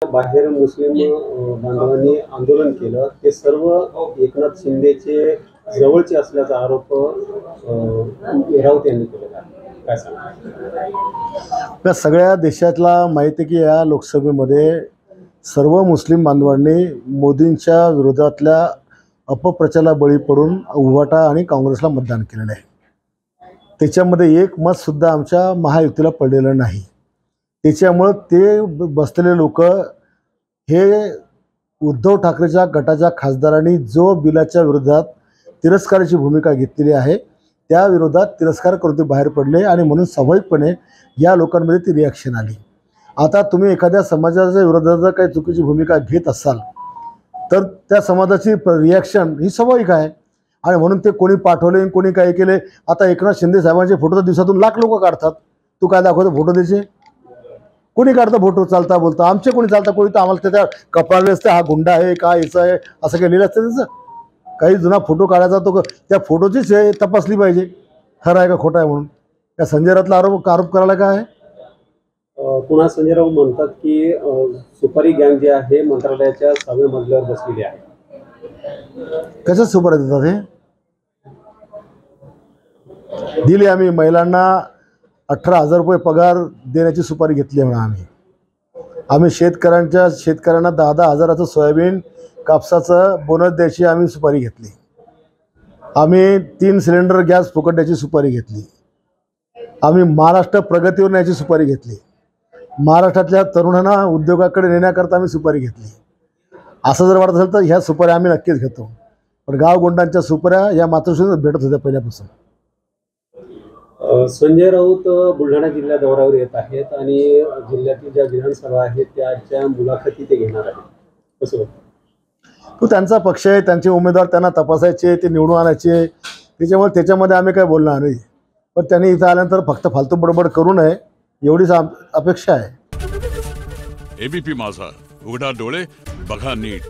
बाहेर मुस्लिम बांधवांनी आंदोलन केलं, ते सर्व एकनाथ शिंदेचे जवळचे असल्याचा आरोप राऊत यांनी केलेला आहे. काय सांगा? त्या सगळ्या देशातला माहिती आहे की या लोकसभेमध्ये सर्व मुस्लिम बांधवांनी मोदींच्या विरोधातल्या अपप्रचाराला बळी पडून उभाटा आणि काँग्रेसला मतदान केलेलं आहे. त्याच्यामध्ये एक मतसुद्धा आमच्या महायुतीला पडलेलं नाही. त्याच्यामुळं ते बसलेले लोक हे उद्धव ठाकरेच्या गटाच्या खासदारांनी जो बिलाच्या विरोधात तिरस्काराची भूमिका घेतलेली आहे त्या विरोधात तिरस्कार करून ते बाहेर पडले आणि म्हणून स्वाभाविकपणे या लोकांमध्ये ती रिॲक्शन आली. आता तुम्ही एखाद्या समाजाच्या विरोधात जर काही चुकीची भूमिका घेत असाल तर त्या समाजाची रिॲक्शन ही स्वाभाविक आहे आणि म्हणून ते कोणी पाठवले कोणी काय केले. आता एकनाथ शिंदे साहेबांचे फोटो तर दिवसातून लाख लोक काढतात. तू काय दाखवतो फोटो द्यायचे? कोणी काढतं फोटो चालता बोलता? आमचे कोणी चालता कोणी तर आम्हाला त्याच्या कपाळले असते हा गुंडा आहे का याचा आहे असं काही लिहिलं असतं. त्याचं काही जुना फोटो काढायचा तो त्या फोटोचीच तपासली पाहिजे खरं आहे का खोटा आहे म्हणून. त्या संजय राऊतला आरोप करायला काय आहे? पुन्हा संजय राऊत म्हणतात की सुपारी गँग जी आहे मंत्रालयाच्या 6व्या मजल्यावर बसलेली आहे. कशाच सुपारी देतात? हे दिली आम्ही महिलांना 18,000 रुपये पगार देण्याची सुपारी घेतली म्हणून आम्ही शेतकऱ्यांना 10,000 हजाराचं सोयाबीन कापसाचं बोनस द्यायची आम्ही सुपारी घेतली. आम्ही 3 सिलेंडर गॅस फुकट द्यायची सुपारी घेतली. आम्ही महाराष्ट्र प्रगतीवर न्यायची सुपारी घेतली. महाराष्ट्रातल्या तरुणांना उद्योगाकडे नेण्याकरता आम्ही सुपारी घेतली. असं जर वाटत असेल तर ह्या सुपाऱ्या आम्ही नक्कीच घेतो. पण गावगुंडांच्या सुपाऱ्या या मातोश्रीच भेटत होत्या पहिल्यापासून. संजय राऊत बुलढाणा जिल्हा दौऱ्यावर येत आहेत आणि जिल्ह्यातील ज्या विधानसभा आहेत त्याच्या मुलाखती ते घेणार आहेत. कसं तो त्यांचा पक्ष आहे, त्यांचे उमेदवार त्यांना तपासायचे, ते निवडून आणायचे. त्याच्यामध्ये आम्ही काय बोलणार नाही. पण त्यांनी इथं आल्यानंतर फक्त फालतू बडबड करू नये एवढीच अपेक्षा आहे. एबीपी माझा, उघडा डोळे बघा नीट.